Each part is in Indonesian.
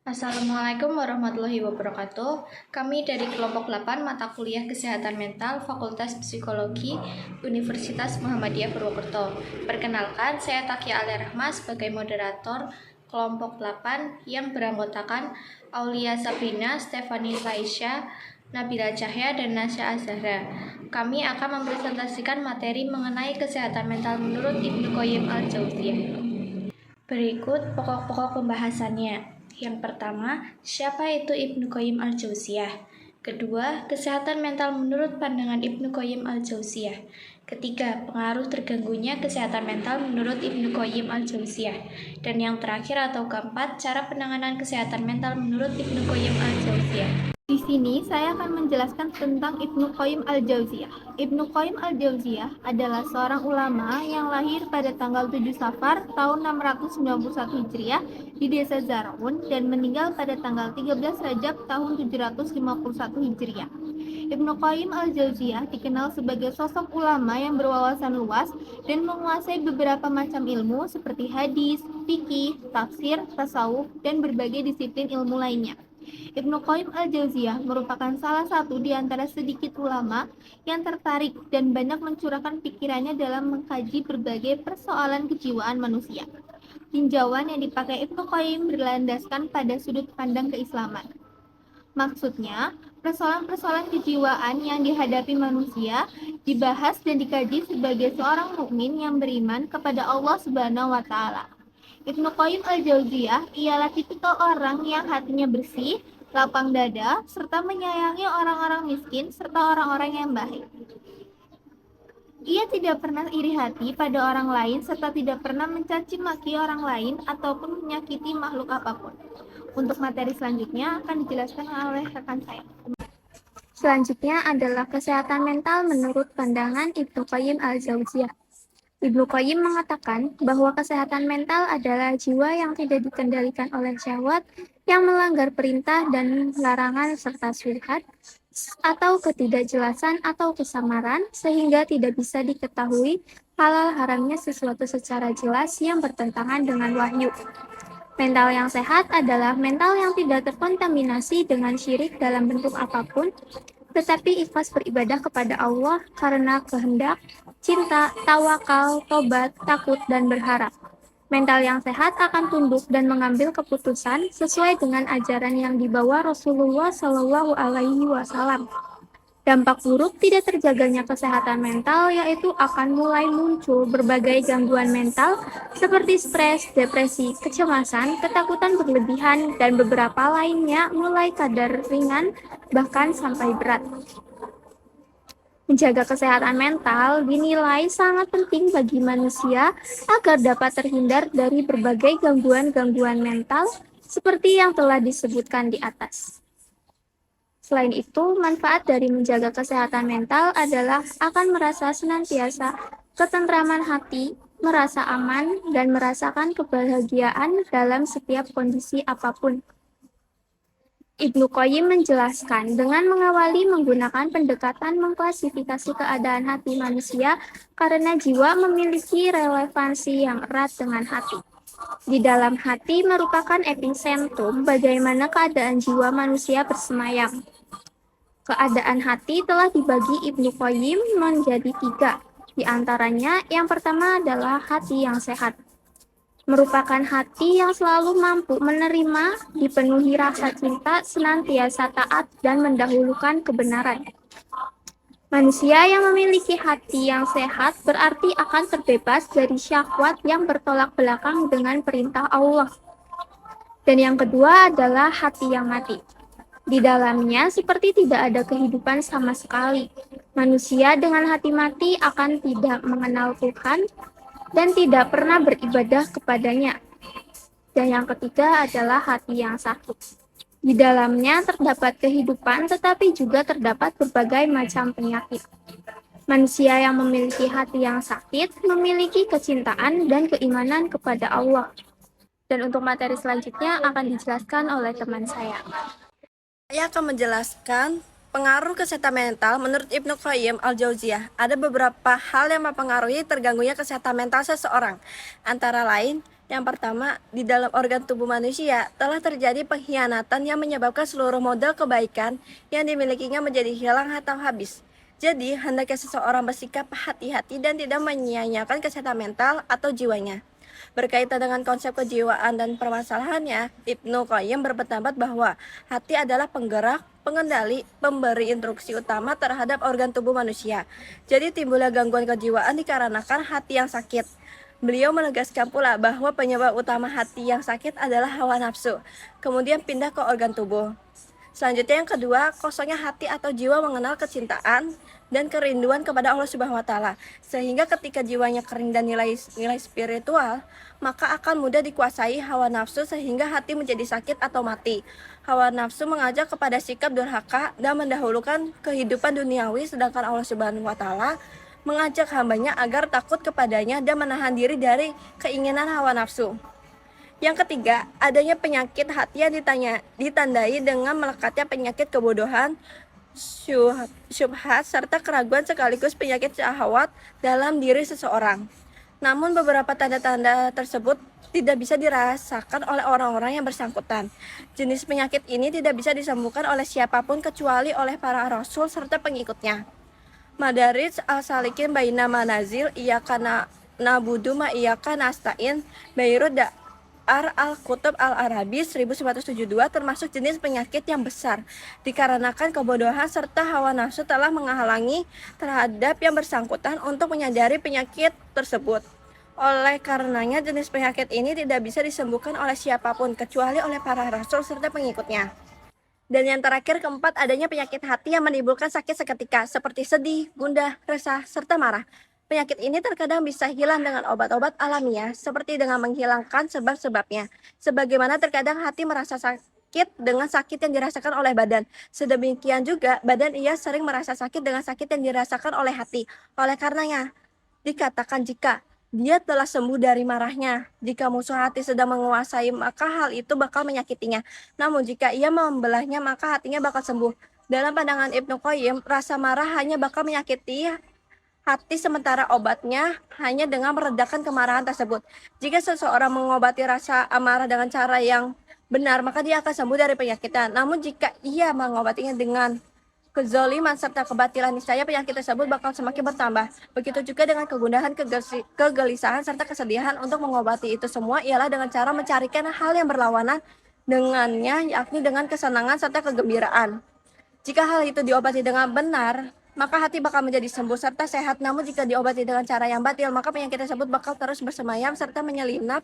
Assalamualaikum warahmatullahi wabarakatuh. Kami dari kelompok 8 mata kuliah Kesehatan Mental Fakultas Psikologi Universitas Muhammadiyah Purwokerto. Perkenalkan, saya Takia Alerahma sebagai moderator kelompok 8 yang beranggotakan Aulia Sabrina, Stefani Laisha, Nabila Cahya, dan Nasya Azhara. Kami akan mempresentasikan materi mengenai kesehatan mental menurut Ibnu Qayyim al-Jauziyah. Berikut pokok-pokok pembahasannya. Yang pertama, siapa itu Ibnu Qayyim al-Jauziyah? Kedua, kesehatan mental menurut pandangan Ibnu Qayyim al-Jauziyah. Ketiga, pengaruh terganggunya kesehatan mental menurut Ibnu Qayyim al-Jauziyah. Dan yang terakhir atau keempat, cara penanganan kesehatan mental menurut Ibnu Qayyim al-Jauziyah. Di sini saya akan menjelaskan tentang Ibnu Qayyim al-Jauziyah. Ibnu Qayyim al-Jauziyah adalah seorang ulama yang lahir pada tanggal 7 Safar tahun 691 Hijriah di desa Zaraun dan meninggal pada tanggal 13 Rajab tahun 751 Hijriah. Ibnu Qayyim al-Jauziyah dikenal sebagai sosok ulama yang berwawasan luas dan menguasai beberapa macam ilmu seperti hadis, fikih, tafsir, tasawuf, dan berbagai disiplin ilmu lainnya. Ibnu Qayyim al-Jauziyah merupakan salah satu di antara sedikit ulama yang tertarik dan banyak mencurahkan pikirannya dalam mengkaji berbagai persoalan kejiwaan manusia. Tinjauan yang dipakai Ibnu Qayyim berlandaskan pada sudut pandang keislaman. Maksudnya, persoalan-persoalan kejiwaan yang dihadapi manusia dibahas dan dikaji sebagai seorang mukmin yang beriman kepada Allah Subhanahu wa taala. Ibnu Qayyim al-Jauziyah ialah tipikal orang yang hatinya bersih, lapang dada, serta menyayangi orang-orang miskin serta orang-orang yang baik. Ia tidak pernah iri hati pada orang lain serta tidak pernah mencaci maki orang lain ataupun menyakiti makhluk apapun. Untuk materi selanjutnya akan dijelaskan oleh rekan saya. Selanjutnya adalah kesehatan mental menurut pandangan Ibnu Qayyim al-Jauziyah. Ibnu Qayyim mengatakan bahwa kesehatan mental adalah jiwa yang tidak dikendalikan oleh syahwat, yang melanggar perintah dan larangan serta syubhat, atau ketidakjelasan atau kesamaran, sehingga tidak bisa diketahui halal haramnya sesuatu secara jelas yang bertentangan dengan wahyu. Mental yang sehat adalah mental yang tidak terkontaminasi dengan syirik dalam bentuk apapun, tetapi ikhlas beribadah kepada Allah karena kehendak, cinta, tawakal, tobat, takut, dan berharap. Mental yang sehat akan tunduk dan mengambil keputusan sesuai dengan ajaran yang dibawa Rasulullah Shallallahu Alaihi Wasallam. Dampak buruk tidak terjaganya kesehatan mental yaitu akan mulai muncul berbagai gangguan mental seperti stres, depresi, kecemasan, ketakutan berlebihan, dan beberapa lainnya mulai kadar ringan bahkan sampai berat. Menjaga kesehatan mental dinilai sangat penting bagi manusia agar dapat terhindar dari berbagai gangguan-gangguan mental seperti yang telah disebutkan di atas. Selain itu, manfaat dari menjaga kesehatan mental adalah akan merasa senantiasa ketentraman hati, merasa aman, dan merasakan kebahagiaan dalam setiap kondisi apapun. Ibnu Qayyim menjelaskan dengan mengawali menggunakan pendekatan mengklasifikasi keadaan hati manusia karena jiwa memiliki relevansi yang erat dengan hati. Di dalam hati merupakan epicentrum bagaimana keadaan jiwa manusia bersemayam. Keadaan hati telah dibagi Ibnu Qayyim menjadi 3. Di antaranya, yang pertama adalah hati yang sehat. Merupakan hati yang selalu mampu menerima, dipenuhi rasa cinta, senantiasa taat, dan mendahulukan kebenaran. Manusia yang memiliki hati yang sehat berarti akan terbebas dari syahwat yang bertolak belakang dengan perintah Allah. Dan yang kedua adalah hati yang mati. Di dalamnya seperti tidak ada kehidupan sama sekali. Manusia dengan hati mati akan tidak mengenal Tuhan dan tidak pernah beribadah kepadanya. Dan yang ketiga adalah hati yang sakit. Di dalamnya terdapat kehidupan tetapi juga terdapat berbagai macam penyakit. Manusia yang memiliki hati yang sakit memiliki kecintaan dan keimanan kepada Allah. Dan untuk materi selanjutnya akan dijelaskan oleh teman saya. Saya akan menjelaskan Pengaruh kesehatan mental menurut Ibnu Qayyim al-Jauziyah, ada beberapa hal yang mempengaruhi terganggunya kesehatan mental seseorang. Antara lain, yang pertama, di dalam organ tubuh manusia telah terjadi pengkhianatan yang menyebabkan seluruh modal kebaikan yang dimilikinya menjadi hilang atau habis. Jadi, hendaknya seseorang bersikap hati-hati dan tidak menyia-nyiakan kesehatan mental atau jiwanya. Berkaitan dengan konsep kejiwaan dan permasalahannya, Ibnu Qayyim berpendapat bahwa hati adalah penggerak, pengendali, pemberi instruksi utama terhadap organ tubuh manusia. Jadi timbulnya gangguan kejiwaan dikarenakan hati yang sakit. Beliau menegaskan pula bahwa penyebab utama hati yang sakit adalah hawa nafsu, kemudian pindah ke organ tubuh. Selanjutnya yang kedua, kosongnya hati atau jiwa mengenal kecintaan dan kerinduan kepada Allah Subhanahu wa taala. Sehingga ketika jiwanya kering dan nilai spiritual, maka akan mudah dikuasai hawa nafsu sehingga hati menjadi sakit atau mati. Hawa nafsu mengajak kepada sikap durhaka dan mendahulukan kehidupan duniawi, sedangkan Allah Subhanahu wa taala mengajak hambanya agar takut kepadanya dan menahan diri dari keinginan hawa nafsu. Yang ketiga, adanya penyakit hati yang ditandai dengan melekatnya penyakit kebodohan, syubhat, serta keraguan sekaligus penyakit syahwat dalam diri seseorang. Namun beberapa tanda-tanda tersebut tidak bisa dirasakan oleh orang-orang yang bersangkutan. Jenis penyakit ini tidak bisa disembuhkan oleh siapapun kecuali oleh para rasul serta pengikutnya. Madarij al-Salikin Baina Manazil Iyyaka na'budu wa iyyaka nasta'in, Beirut al-Kutub al-Arabi 1972, termasuk jenis penyakit yang besar dikarenakan kebodohan serta hawa nafsu telah menghalangi terhadap yang bersangkutan untuk menyadari penyakit tersebut. Oleh karenanya jenis penyakit ini tidak bisa disembuhkan oleh siapapun kecuali oleh para rasul serta pengikutnya. Dan yang terakhir, keempat, adanya penyakit hati yang menimbulkan sakit seketika seperti sedih, gundah, resah, serta marah. Penyakit ini terkadang bisa hilang dengan obat-obat alamiah, seperti dengan menghilangkan sebab-sebabnya. Sebagaimana terkadang hati merasa sakit dengan sakit yang dirasakan oleh badan. Sedemikian juga, badan ia sering merasa sakit dengan sakit yang dirasakan oleh hati. Oleh karenanya, dikatakan jika dia telah sembuh dari marahnya. Jika musuh hati sedang menguasai, maka hal itu bakal menyakitinya. Namun jika ia membelahnya, maka hatinya bakal sembuh. Dalam pandangan Ibnu Qayyim, rasa marah hanya bakal menyakiti hati, sementara obatnya hanya dengan meredakan kemarahan tersebut. Jika seseorang mengobati rasa amarah dengan cara yang benar, maka dia akan sembuh dari penyakitnya. Namun jika ia mengobatinya dengan kezaliman serta kebatilan, niscaya penyakit tersebut bakal semakin bertambah. Begitu juga dengan kegundahan, kegelisahan, serta kesedihan. Untuk mengobati itu semua ialah dengan cara mencarikan hal yang berlawanan dengannya, yakni dengan kesenangan serta kegembiraan. Jika hal itu diobati dengan benar, maka hati bakal menjadi sembuh serta sehat. Namun jika diobati dengan cara yang batil, maka penyakit tersebut bakal terus bersemayam serta menyelinap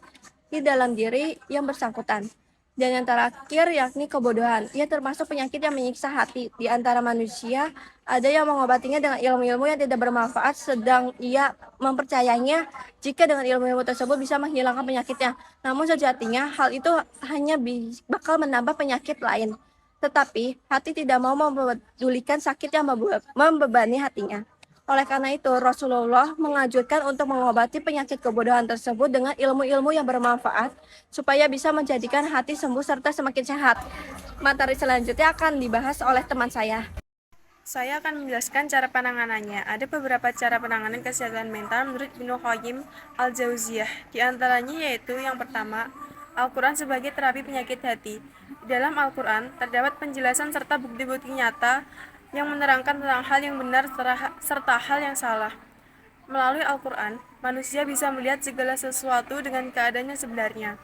di dalam diri yang bersangkutan. Dan yang terakhir yakni kebodohan. Ia termasuk penyakit yang menyiksa hati. Di antara manusia ada yang mengobatinya dengan ilmu-ilmu yang tidak bermanfaat, sedang ia mempercayainya jika dengan ilmu-ilmu tersebut bisa menghilangkan penyakitnya. Namun sejatinya hal itu hanya bakal menambah penyakit lain. Tetapi hati tidak mau mempedulikan sakit yang membebani hatinya. Oleh karena itu, Rasulullah menganjurkan untuk mengobati penyakit kebodohan tersebut dengan ilmu-ilmu yang bermanfaat, supaya bisa menjadikan hati sembuh serta semakin sehat. Materi selanjutnya akan dibahas oleh teman saya. Saya akan menjelaskan cara penanganannya. Ada beberapa cara penanganan kesehatan mental menurut Ibnu Qayyim al-Jauziyah. Di antaranya yaitu yang pertama, Al-Quran sebagai terapi penyakit hati. Di dalam Al-Quran terdapat penjelasan serta bukti-bukti nyata yang menerangkan tentang hal yang benar serta hal yang salah. Melalui Al-Quran, manusia bisa melihat segala sesuatu dengan keadaan yang sebenarnya.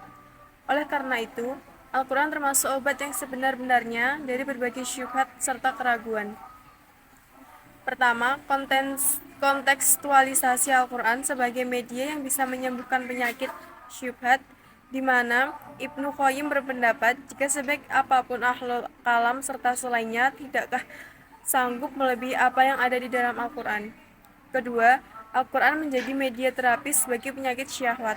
Oleh karena itu, Al-Quran termasuk obat yang sebenar-benarnya dari berbagai syubhat serta keraguan. Pertama, kontekstualisasi Al-Quran sebagai media yang bisa menyembuhkan penyakit syubhat, di mana Ibnu Qayyim berpendapat jika sebaik apapun ahlul kalam serta selainnya tidakkah sanggup melebihi apa yang ada di dalam Al-Quran. Kedua, Al-Quran menjadi media terapis bagi penyakit syahwat,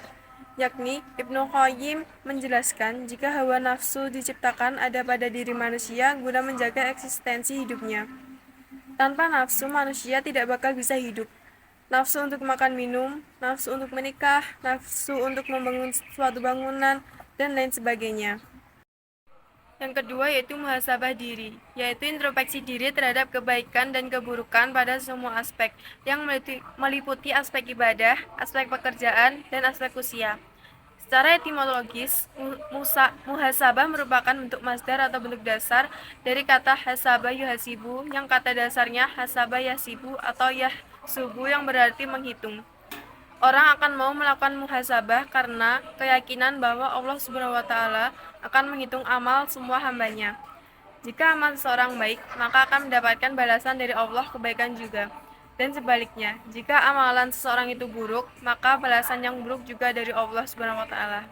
yakni Ibnu Qayyim menjelaskan jika hawa nafsu diciptakan ada pada diri manusia guna menjaga eksistensi hidupnya. Tanpa nafsu, manusia tidak bakal bisa hidup. Nafsu untuk makan minum, nafsu untuk menikah, nafsu untuk membangun suatu bangunan, dan lain sebagainya. Yang kedua yaitu muhasabah diri, yaitu introspeksi diri terhadap kebaikan dan keburukan pada semua aspek, yang meliputi aspek ibadah, aspek pekerjaan, dan aspek usia. Secara etimologis, muhasabah merupakan bentuk masdar atau bentuk dasar dari kata hasaba yuhasibu, yang kata dasarnya hasaba yasibu atau yahsubu yang berarti menghitung. Orang akan mau melakukan muhasabah karena keyakinan bahwa Allah Subhanahu wa Ta'ala akan menghitung amal semua hambanya. Jika amal seseorang baik, maka akan mendapatkan balasan dari Allah kebaikan juga. Dan sebaliknya, jika amalan seseorang itu buruk, maka balasan yang buruk juga dari Allah Subhanahu wa Ta'ala.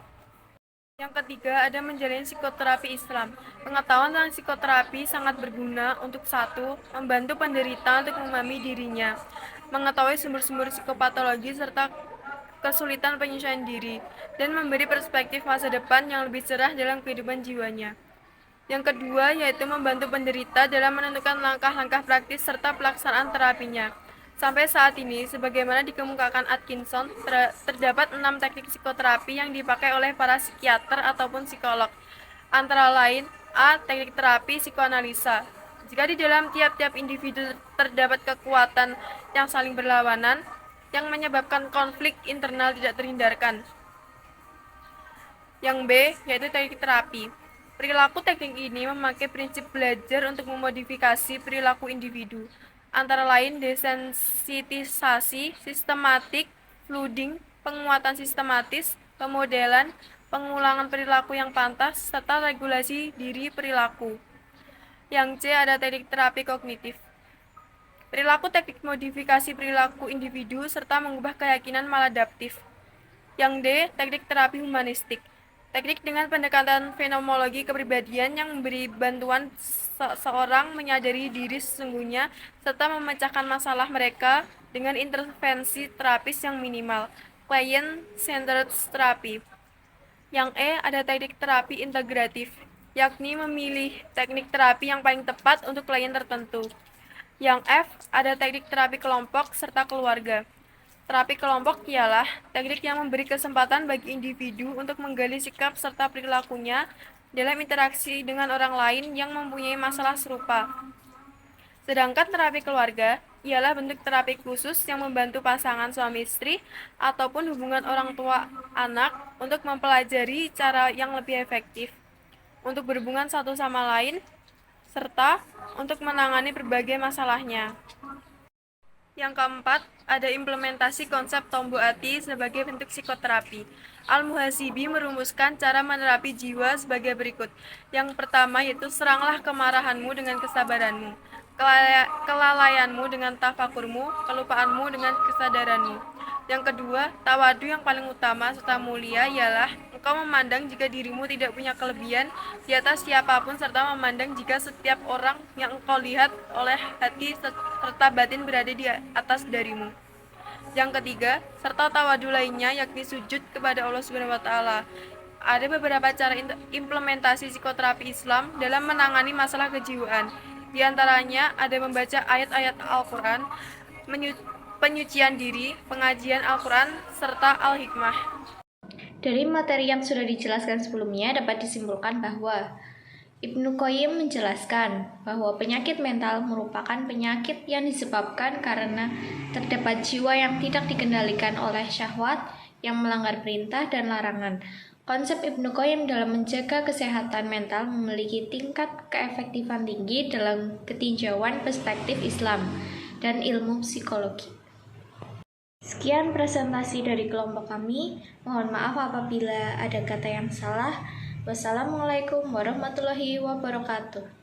Yang ketiga, ada menjalani psikoterapi Islam. Pengetahuan tentang psikoterapi sangat berguna untuk satu, membantu penderita untuk memahami dirinya, mengetahui sumber-sumber psikopatologi serta kesulitan penyesuaian diri, dan memberi perspektif masa depan yang lebih cerah dalam kehidupan jiwanya. Yang kedua, yaitu membantu penderita dalam menentukan langkah-langkah praktis serta pelaksanaan terapinya. Sampai saat ini, sebagaimana dikemukakan Atkinson, terdapat 6 teknik psikoterapi yang dipakai oleh para psikiater ataupun psikolog. Antara lain, A. Teknik terapi psikoanalisa. Jika di dalam tiap-tiap individu terdapat kekuatan yang saling berlawanan, yang menyebabkan konflik internal tidak terhindarkan. Yang B, yaitu teknik terapi. Perilaku teknik ini memakai prinsip belajar untuk memodifikasi perilaku individu. Antara lain desensitisasi, sistematik, flooding, penguatan sistematis, pemodelan, pengulangan perilaku yang pantas, serta regulasi diri perilaku. Yang C, ada teknik terapi kognitif. Perilaku teknik modifikasi perilaku individu serta mengubah keyakinan maladaptif. Yang D, teknik terapi humanistik. Teknik dengan pendekatan fenomenologi kepribadian yang memberi bantuan seseorang menyadari diri sesungguhnya serta memecahkan masalah mereka dengan intervensi terapis yang minimal, client-centered therapy. Yang E, ada teknik terapi integratif, yakni memilih teknik terapi yang paling tepat untuk klien tertentu. Yang F, ada teknik terapi kelompok serta keluarga. Terapi kelompok ialah teknik yang memberi kesempatan bagi individu untuk menggali sikap serta perilakunya dalam interaksi dengan orang lain yang mempunyai masalah serupa. Sedangkan terapi keluarga ialah bentuk terapi khusus yang membantu pasangan suami istri ataupun hubungan orang tua anak untuk mempelajari cara yang lebih efektif untuk berhubungan satu sama lain serta untuk menangani berbagai masalahnya. Yang keempat, ada implementasi konsep tombok hati sebagai bentuk psikoterapi. Al-Muhasibi merumuskan cara menerapi jiwa sebagai berikut. Yang pertama yaitu seranglah kemarahanmu dengan kesabaranmu, kelalaianmu dengan tafakurmu, kelupaanmu dengan kesadaranmu. Yang kedua, tawadu yang paling utama serta mulia ialah engkau memandang jika dirimu tidak punya kelebihan di atas siapapun serta memandang jika setiap orang yang engkau lihat oleh hati serta batin berada di atas darimu. Yang ketiga, serta tawadu lainnya yakni sujud kepada Allah Subhanahu wa Ta'ala. Ada beberapa cara implementasi psikoterapi Islam dalam menangani masalah kejiwaan. Di antaranya ada membaca ayat-ayat Al-Quran, penyucian diri, pengajian Al-Quran, serta Al-Hikmah. Dari materi yang sudah dijelaskan sebelumnya dapat disimpulkan bahwa Ibnu Qayyim menjelaskan bahwa penyakit mental merupakan penyakit yang disebabkan karena terdapat jiwa yang tidak dikendalikan oleh syahwat yang melanggar perintah dan larangan. Konsep Ibnu Qayyim dalam menjaga kesehatan mental memiliki tingkat keefektifan tinggi dalam ketinjauan perspektif Islam dan ilmu psikologi. Sekian presentasi dari kelompok kami. Mohon maaf apabila ada kata yang salah. Wassalamualaikum warahmatullahi wabarakatuh.